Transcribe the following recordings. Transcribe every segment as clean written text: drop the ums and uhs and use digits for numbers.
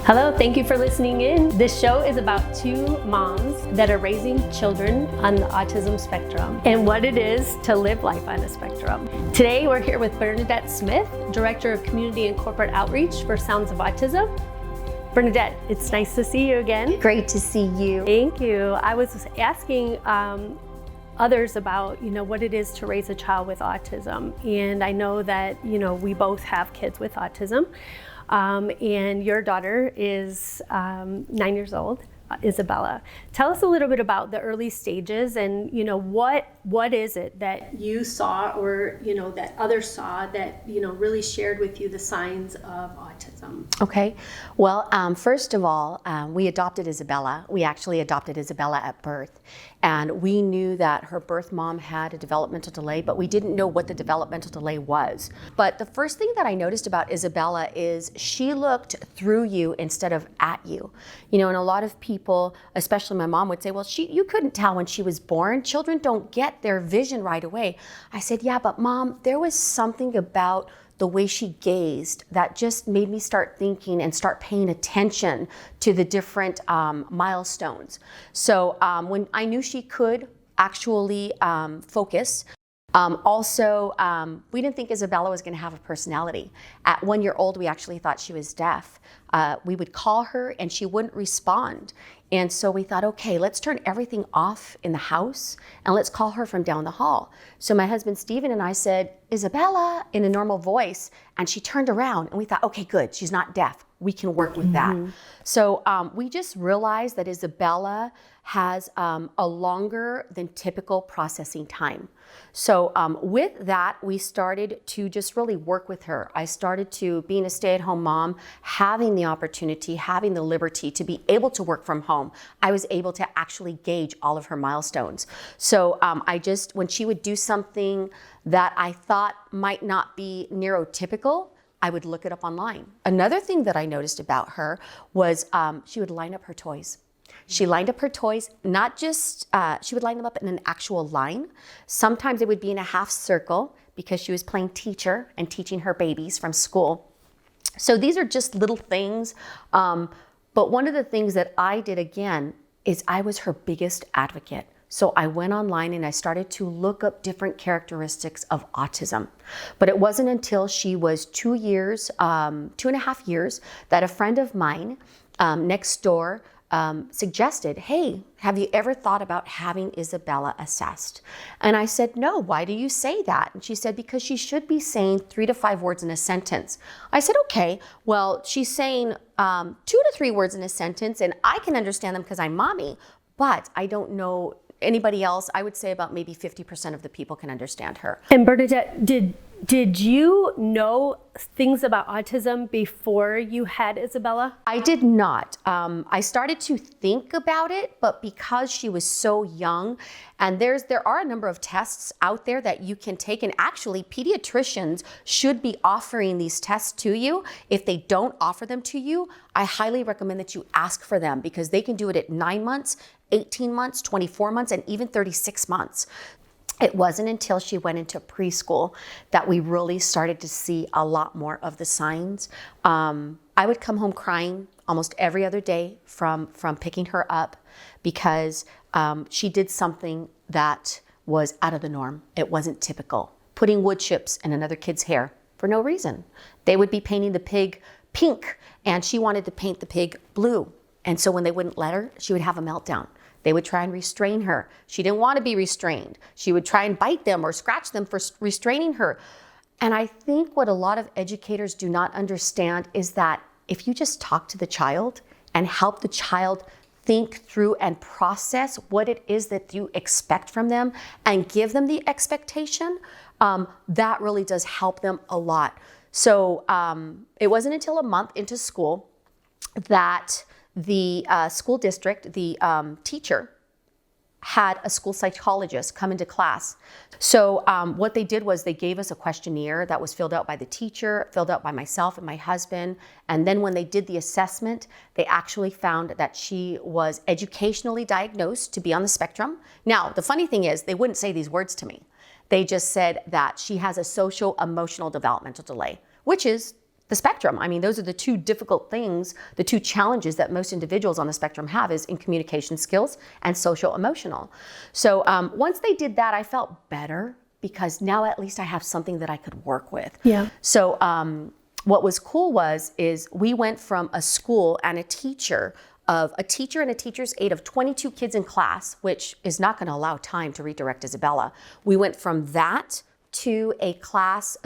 Hello, thank you for listening in. This show is about two moms that are raising children on the autism spectrum and what it is to live life on a spectrum. Today, we're here with Bernadette Smith, Director of Community and Corporate Outreach for Sounds of Autism. Bernadette, it's nice to see you again. Great to see you. Thank you. I was asking others about, what it is to raise a child with autism. And I know that, we both have kids with autism. And your daughter is 9 years old, Isabella. Tell us a little bit about the early stages and, what is it that you saw or, that others saw that, really shared with you the signs of autism? Okay. Well, first of all, we adopted Isabella. We actually adopted Isabella at birth. And we knew that her birth mom had a developmental delay, but we didn't know what the developmental delay was. But the first thing that I noticed about Isabella is she looked through you instead of at you. And a lot of people, especially my mom, would say, well, you couldn't tell when she was born. Children don't get their vision right away. I said, yeah, but Mom, there was something about the way she gazed that just made me start thinking and start paying attention to the different milestones. So when I knew she could actually focus, we didn't think Isabella was going to have a personality. At 1 year old, we actually thought she was deaf. We would call her and she wouldn't respond. And so we thought, okay, let's turn everything off in the house and let's call her from down the hall. So my husband, Stephen, and I said, Isabella, in a normal voice. And she turned around and we thought, okay, good, she's not deaf. We can work with that. So we just realized that Isabella has a longer than typical processing time. So with that, we started to just really work with her. I started to, being a stay-at-home mom, having the opportunity, having the liberty to be able to work from home, I was able to actually gauge all of her milestones. So when she would do something that I thought might not be neurotypical, I would look it up online. Another thing that I noticed about her was she would line up her toys. She lined up her toys, not just, she would line them up in an actual line. Sometimes it would be in a half circle because she was playing teacher and teaching her babies from school. So these are just little things. But one of the things that I did again is I was her biggest advocate. So I went online and I started to look up different characteristics of autism. But it wasn't until she was 2 years, 2.5 years, that a friend of mine next door suggested, hey, have you ever thought about having Isabella assessed? And I said, no, why do you say that? And she said, because she should be saying 3 to 5 words in a sentence. I said, okay, well, she's saying 2 to 3 words in a sentence and I can understand them because I'm mommy, but I don't know anybody else. I would say about maybe 50% of the people can understand her. And Bernadette, did you know things about autism before you had Isabella? I did not. I started to think about it, but because she was so young, and there are a number of tests out there that you can take, and actually pediatricians should be offering these tests to you. If they don't offer them to you, I highly recommend that you ask for them because they can do it at 9 months, 18 months, 24 months, and even 36 months. It wasn't until she went into preschool that we really started to see a lot more of the signs. I would come home crying almost every other day from picking her up because she did something that was out of the norm. It wasn't typical. Putting wood chips in another kid's hair for no reason. They would be painting the pig pink and she wanted to paint the pig blue. And so when they wouldn't let her, she would have a meltdown. They would try and restrain her. She didn't want to be restrained. She would try and bite them or scratch them for restraining her. And I think what a lot of educators do not understand is that if you just talk to the child and help the child think through and process what it is that you expect from them and give them the expectation, that really does help them a lot. So it wasn't until a month into school that the school district, the teacher, had a school psychologist come into class. So what they did was they gave us a questionnaire that was filled out by the teacher, filled out by myself and my husband. And then when they did the assessment, they actually found that she was educationally diagnosed to be on the spectrum. Now, the funny thing is they wouldn't say these words to me. They just said that she has a social emotional developmental delay, which is the spectrum. I mean, those are the two difficult things, the two challenges that most individuals on the spectrum have, is in communication skills and social emotional. So once they did that, I felt better, because now at least I have something that I could work with. Yeah. So what was cool is we went from a school and a teacher and a teacher's aide of 22 kids in class, which is not going to allow time to redirect Isabella. We went from that to a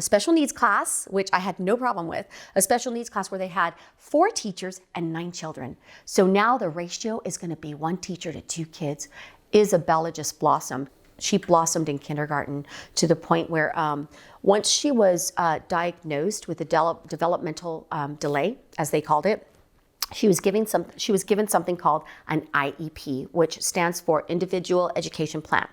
special needs class, which I had no problem with, a special needs class where they had 4 teachers and 9 children. So now the ratio is going to be 1 teacher to 2 kids. Isabella just blossomed. She blossomed in kindergarten to the point where once she was diagnosed with a developmental delay, as they called it, she was given something called an IEP, which stands for Individual Education Plan.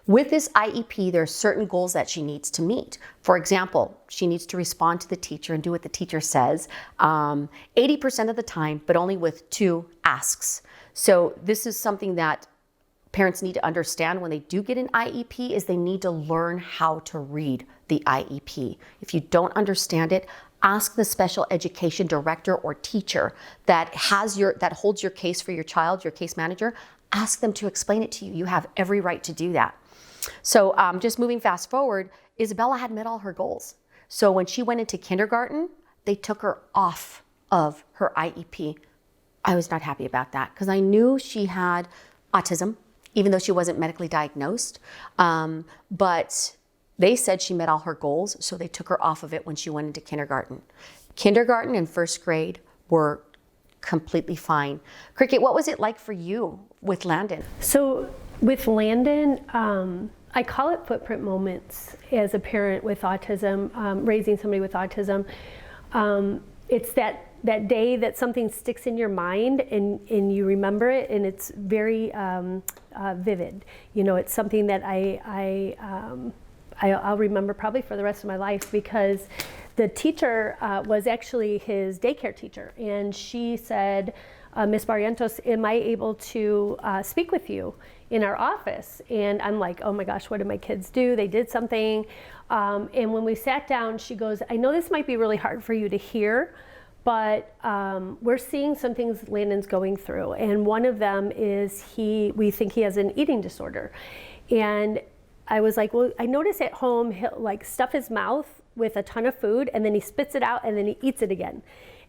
With this IEP, there are certain goals that she needs to meet. For example, she needs to respond to the teacher and do what the teacher says 80% of the time, but only with 2 asks. So this is something that parents need to understand when they do get an IEP, is they need to learn how to read the IEP. If you don't understand it, ask the special education director or teacher that holds your case for your child, your case manager. Ask them to explain it to you. You have every right to do that. So just moving fast forward, Isabella had met all her goals. So when she went into kindergarten, they took her off of her IEP. I was not happy about that, because I knew she had autism, even though she wasn't medically diagnosed. But they said she met all her goals, so they took her off of it when she went into kindergarten. Kindergarten and first grade were completely fine. Cricket, what was it like for you with Landon? So with Landon, I call it footprint moments as a parent with autism, raising somebody with autism. It's that day that something sticks in your mind and you remember it, and it's very vivid. You know, it's something that I'll remember probably for the rest of my life, because the teacher was actually his daycare teacher, and she said, Miss Barrientos, am I able to speak with you in our office? And I'm like, oh my gosh, what did my kids do? They did something. And when we sat down, she goes, I know this might be really hard for you to hear, but we're seeing some things Landon's going through. And one of them is we think he has an eating disorder. And I was like, well, I notice at home he'll like stuff his mouth with a ton of food, and then he spits it out, and then he eats it again.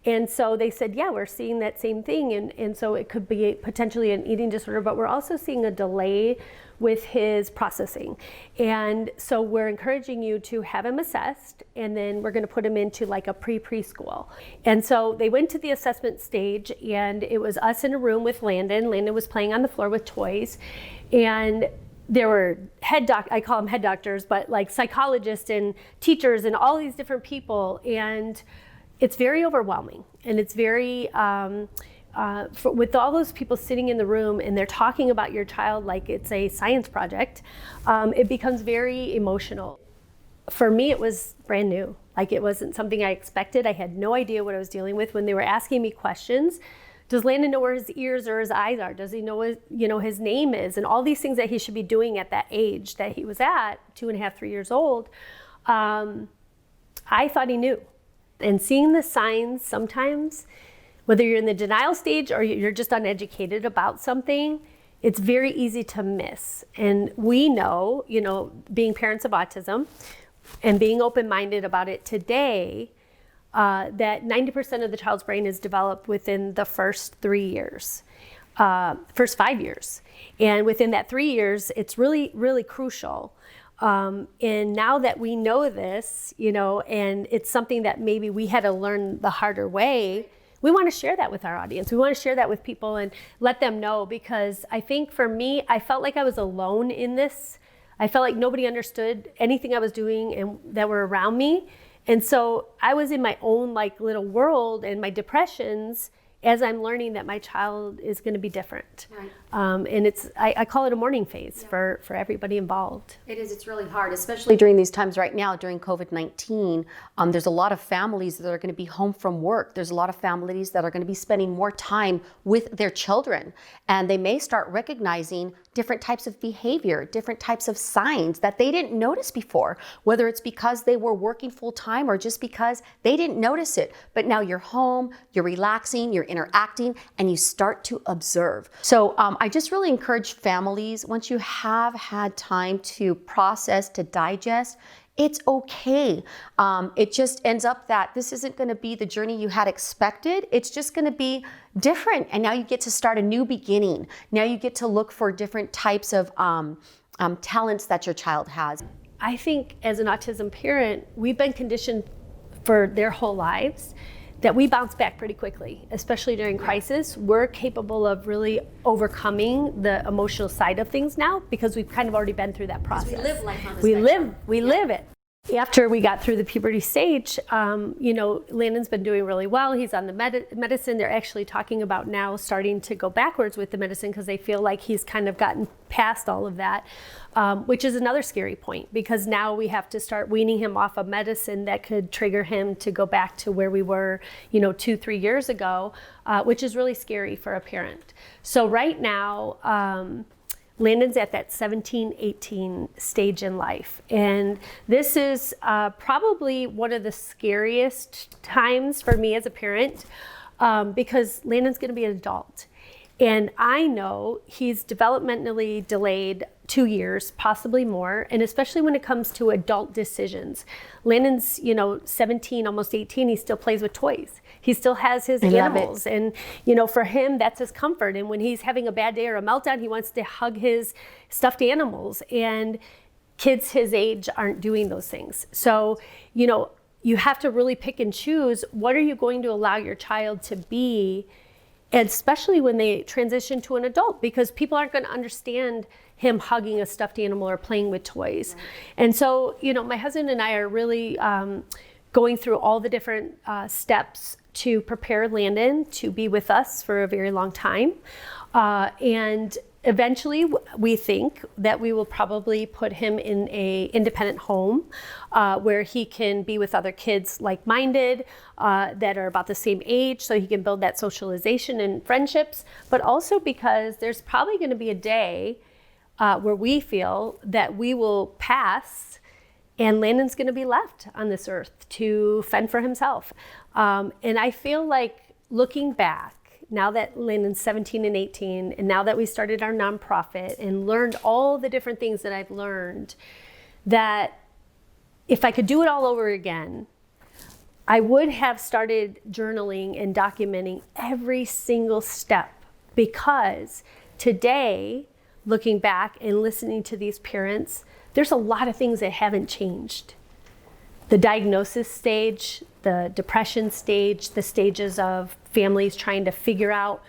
And so they said, yeah, we're seeing that same thing. And so it could be potentially an eating disorder, but we're also seeing a delay with his processing. And so we're encouraging you to have him assessed, and then we're going to put him into like a preschool. And so they went to the assessment stage, and it was us in a room with Landon. Landon was playing on the floor with toys, and there were I call them head doctors, but like psychologists and teachers and all these different people. And it's very overwhelming, and it's very, with all those people sitting in the room and they're talking about your child like it's a science project, it becomes very emotional. For me, it was brand new. Like, it wasn't something I expected. I had no idea what I was dealing with when they were asking me questions. Does Landon know where his ears or his eyes are? Does he know what, his name is? And all these things that he should be doing at that age that he was at, 2.5, 3 years old. I thought he knew. And seeing the signs sometimes, whether you're in the denial stage or you're just uneducated about something, it's very easy to miss. And we know, being parents of autism and being open-minded about it today, that 90% of the child's brain is developed within the first 3 years, first 5 years. And within that 3 years, it's really, really crucial. And now that we know this, and it's something that maybe we had to learn the harder way, we want to share that with our audience. We want to share that with people and let them know, because I think for me, I felt like I was alone in this. I felt like nobody understood anything I was doing and that were around me. And so I was in my own like little world and my depressions as I'm learning that my child is going to be different. And I call it a mourning phase for everybody involved. It is. It's really hard, especially during these times right now, during COVID-19. There's a lot of families that are going to be home from work. There's a lot of families that are going to be spending more time with their children. And they may start recognizing different types of behavior, different types of signs that they didn't notice before, whether it's because they were working full time or just because they didn't notice it. But now you're home, you're relaxing, you're interacting, and you start to observe. So I just really encourage families, once you have had time to process, to digest, it's okay. It just ends up that this isn't going to be the journey you had expected. It's just going to be different. And now you get to start a new beginning. Now you get to look for different types of talents that your child has. I think as an autism parent, we've been conditioned for their whole lives that we bounce back pretty quickly, especially during crisis. We're capable of really overcoming the emotional side of things now because we've kind of already been through that process. We live life on the spectrum. We live it. After we got through the puberty stage, Landon's been doing really well. He's on the medicine. They're actually talking about now starting to go backwards with the medicine because they feel like he's kind of gotten past all of that, which is another scary point because now we have to start weaning him off of medicine that could trigger him to go back to where we were, 2-3 years ago, which is really scary for a parent. So right now, Landon's at that 17, 18 stage in life. And this is probably one of the scariest times for me as a parent because Landon's going to be an adult. And I know he's developmentally delayed 2 years, possibly more, and especially when it comes to adult decisions. Landon's, 17, almost 18, he still plays with toys. He still has his animals. And, for him, that's his comfort. And when he's having a bad day or a meltdown, he wants to hug his stuffed animals. And kids his age aren't doing those things. So, you have to really pick and choose, what are you going to allow your child to be, and especially when they transition to an adult, because people aren't going to understand him hugging a stuffed animal or playing with toys. Right. And so, my husband and I are really going through all the different steps to prepare Landon to be with us for a very long time. And eventually, we think that we will probably put him in an independent home where he can be with other kids like-minded that are about the same age, so he can build that socialization and friendships, but also because there's probably going to be a day where we feel that we will pass and Landon's going to be left on this earth to fend for himself. And I feel like looking back, now that Landon's 17 and 18, and now that we started our nonprofit and learned all the different things that I've learned, that if I could do it all over again, I would have started journaling and documenting every single step, because today, looking back and listening to these parents, there's a lot of things that haven't changed. The diagnosis stage, the depression stage, the stages of families trying to figure out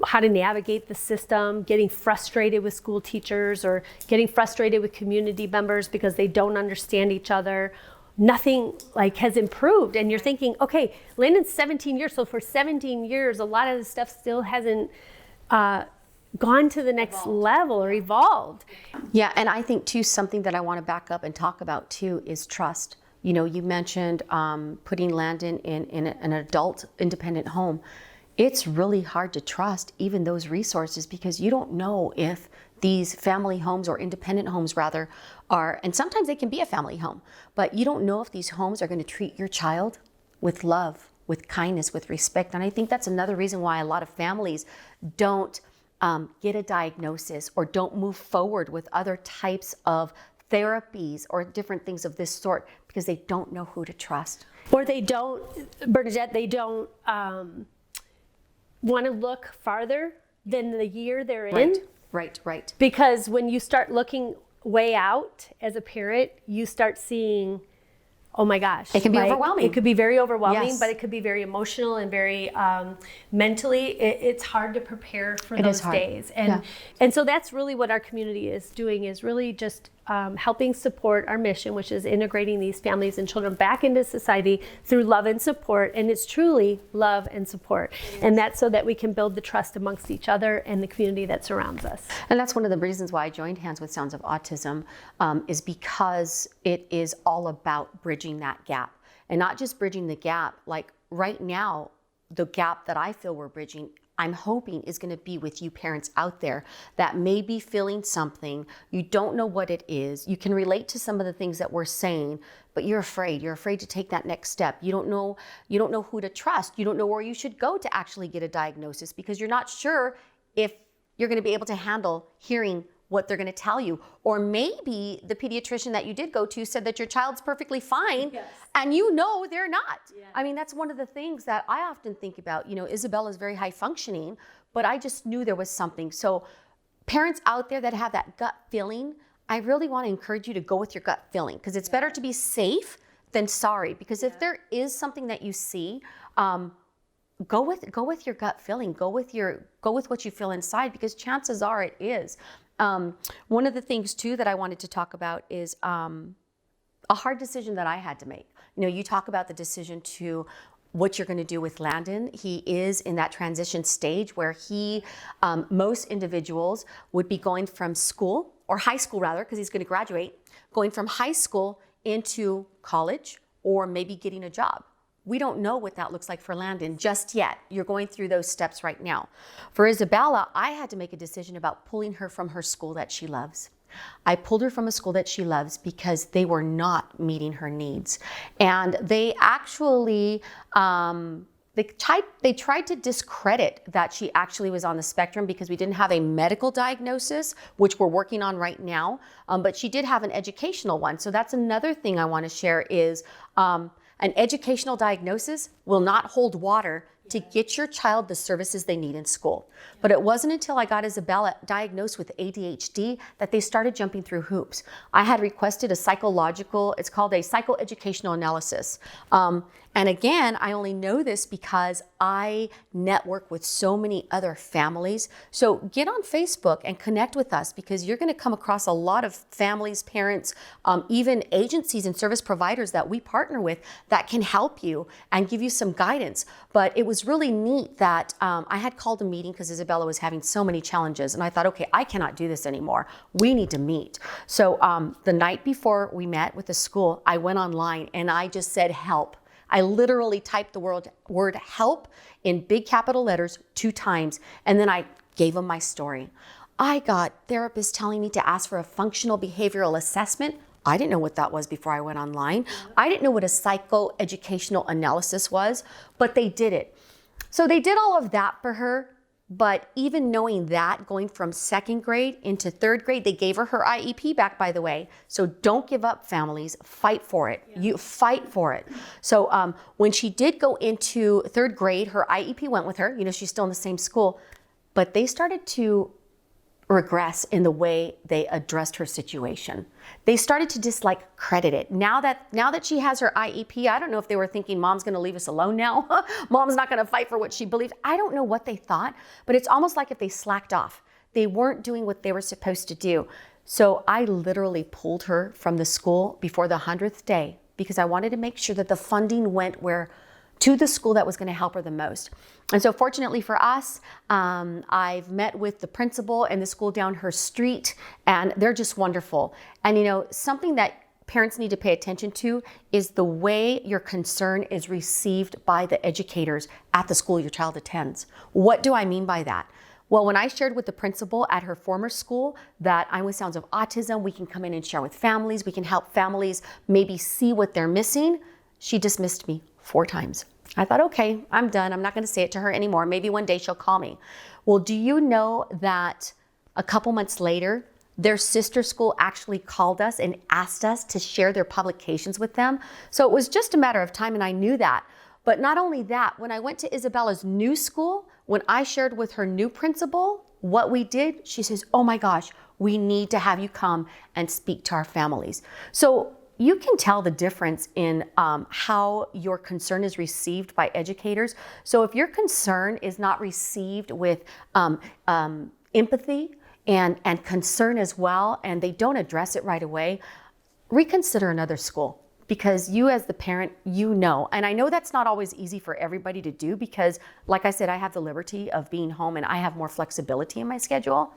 how to navigate the system, getting frustrated with school teachers or getting frustrated with community members because they don't understand each other. Nothing has improved. And you're thinking, okay, Landon's 17 years. So for 17 years, a lot of the stuff still hasn't gone to the next level or evolved. Yeah, and I think too, something that I want to back up and talk about too is trust. You mentioned putting Landon in an adult independent home. It's really hard to trust even those resources, because you don't know if these family homes, or independent homes rather, are, and sometimes they can be a family home, but you don't know if these homes are going to treat your child with love, with kindness, with respect. And I think that's another reason why a lot of families don't get a diagnosis or don't move forward with other types of therapies or different things of this sort, because they don't know who to trust. Or they don't, Bernadette, they don't want to look farther than the year they're in. Right. Because when you start looking way out as a parent, you start seeing, oh my gosh. It can be overwhelming. It could be very overwhelming, Yes. but it could be very emotional and very mentally, it's hard to prepare for those days. And so that's really what our community is doing, is really just helping support our mission, which is integrating these families and children back into society through love and support. And it's truly love and support. And that's so that we can build the trust amongst each other and the community that surrounds us. And that's one of the reasons why I joined hands with Sounds of Autism, is because it is all about bridging that gap. And not just bridging the gap, like right now, the gap that I feel we're bridging, I'm hoping is going to be with you parents out there that may be feeling something. You don't know what it is. You can relate to some of the things that we're saying, but you're afraid. You're afraid to take that next step. You don't know who to trust. You don't know where you should go to actually get a diagnosis because you're not sure if you're going to be able to handle hearing what they're going to tell you. Or maybe the pediatrician that you did go to said that your child's perfectly fine, yes, and you know they're not. Yeah. I mean, that's one of the things that I often think about. You know, Isabella's very high functioning, but I just knew there was something. So parents out there that have that gut feeling, I really want to encourage you to go with your gut feeling, because it's better to be safe than sorry. Because if there is something that you see, go with your gut feeling. Go with what you feel inside, because chances are it is. One of the things too that I wanted to talk about is a hard decision that I had to make. You know, you talk about the decision to what you're going to do with Landon. He is in that transition stage where most individuals would be going from school, or high school rather, because he's going to graduate, going from high school into college, or maybe getting a job. We don't know what that looks like for Landon just yet. You're going through those steps right now. For Isabella, I had to make a decision about pulling her from her school that she loves. I pulled her from a school that she loves because they were not meeting her needs. And they actually, they tried to discredit that she actually was on the spectrum because we didn't have a medical diagnosis, which we're working on right now, but she did have an educational one. So that's another thing I want to share is, an educational diagnosis will not hold water to get your child the services they need in school. But it wasn't until I got Isabella diagnosed with ADHD that they started jumping through hoops. I had requested it's called a psychoeducational analysis. And again, I only know this because I network with so many other families. So get on Facebook and connect with us, because you're going to come across a lot of families, parents, even agencies and service providers that we partner with that can help you and give you some guidance. But it was really neat that I had called a meeting because Isabella was having so many challenges. And I thought, okay, I cannot do this anymore. We need to meet. So the night before we met with the school, I went online and I just said, help. I literally typed the word help in big capital letters 2 times, and then I gave them my story. I got therapists telling me to ask for a functional behavioral assessment. I didn't know what that was before I went online. I didn't know what a psychoeducational analysis was, but they did it. So they did all of that for her. But even knowing that, going from 2nd grade into 3rd grade, they gave her IEP back, by the way. So don't give up, families. Fight for it. Yeah. You fight for it. So when she did go into 3rd grade, her IEP went with her. You know, she's still in the same school. But they started to regress in the way they addressed her situation. They started to credit it. Now that she has her IEP, I don't know if they were thinking mom's going to leave us alone now. Mom's not going to fight for what she believed. I don't know what they thought, but it's almost like if they slacked off. They weren't doing what they were supposed to do. So I literally pulled her from the school before the 100th day because I wanted to make sure that the funding went to the school that was going to help her the most. And so fortunately for us, I've met with the principal and the school down her street, and they're just wonderful. And you know, something that parents need to pay attention to is the way your concern is received by the educators at the school your child attends. What do I mean by that? Well, when I shared with the principal at her former school that I'm with Sounds of Autism, we can come in and share with families, we can help families maybe see what they're missing, she dismissed me 4 times. I thought, okay, I'm done. I'm not going to say it to her anymore. Maybe one day she'll call me. Well, do you know that a couple months later, their sister school actually called us and asked us to share their publications with them? So it was just a matter of time, and I knew that. But not only that, when I went to Isabella's new school, when I shared with her new principal what we did, she says, oh my gosh, we need to have you come and speak to our families. So you can tell the difference in how your concern is received by educators. So if your concern is not received with empathy and concern as well, and they don't address it right away, reconsider another school. Because you as the parent, you know, and I know that's not always easy for everybody to do because, like I said, I have the liberty of being home and I have more flexibility in my schedule,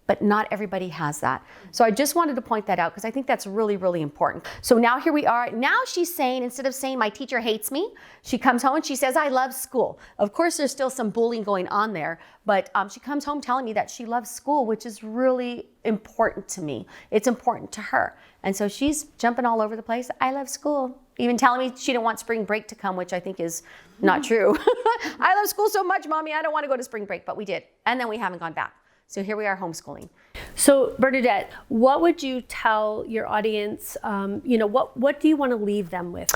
but not everybody has that. So I just wanted to point that out because I think that's really, really important. So now here we are. Now she's saying, instead of saying my teacher hates me, she comes home and she says, I love school. Of course, there's still some bullying going on there, but she comes home telling me that she loves school, which is really important to me. It's important to her. And so she's jumping all over the place. I love school. Even telling me she didn't want spring break to come, which I think is not true. I love school so much, Mommy, I don't want to go to spring break, but we did. And then we haven't gone back. So here we are homeschooling. So Bernadette, what would you tell your audience, what do you want to leave them with?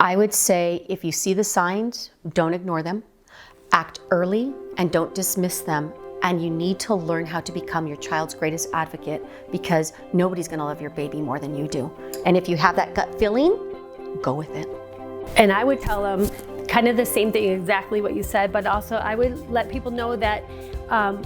I would say if you see the signs, don't ignore them. Act early and don't dismiss them. And you need to learn how to become your child's greatest advocate because nobody's going to love your baby more than you do. And if you have that gut feeling, go with it. And I would tell them kind of the same thing, exactly what you said, but also I would let people know that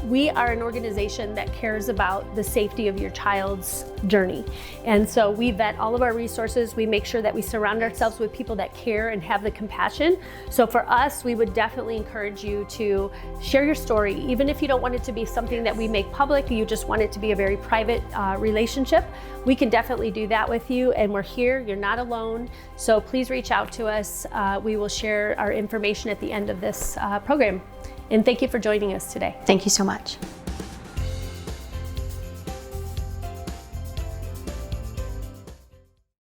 we are an organization that cares about the safety of your child's journey. And so we vet all of our resources. We make sure that we surround ourselves with people that care and have the compassion. So for us, we would definitely encourage you to share your story. Even if you don't want it to be something that we make public, you just want it to be a very private relationship, we can definitely do that with you. And we're here, you're not alone. So please reach out to us. We will share our information at the end of this program. And thank you for joining us today. Thank you so much.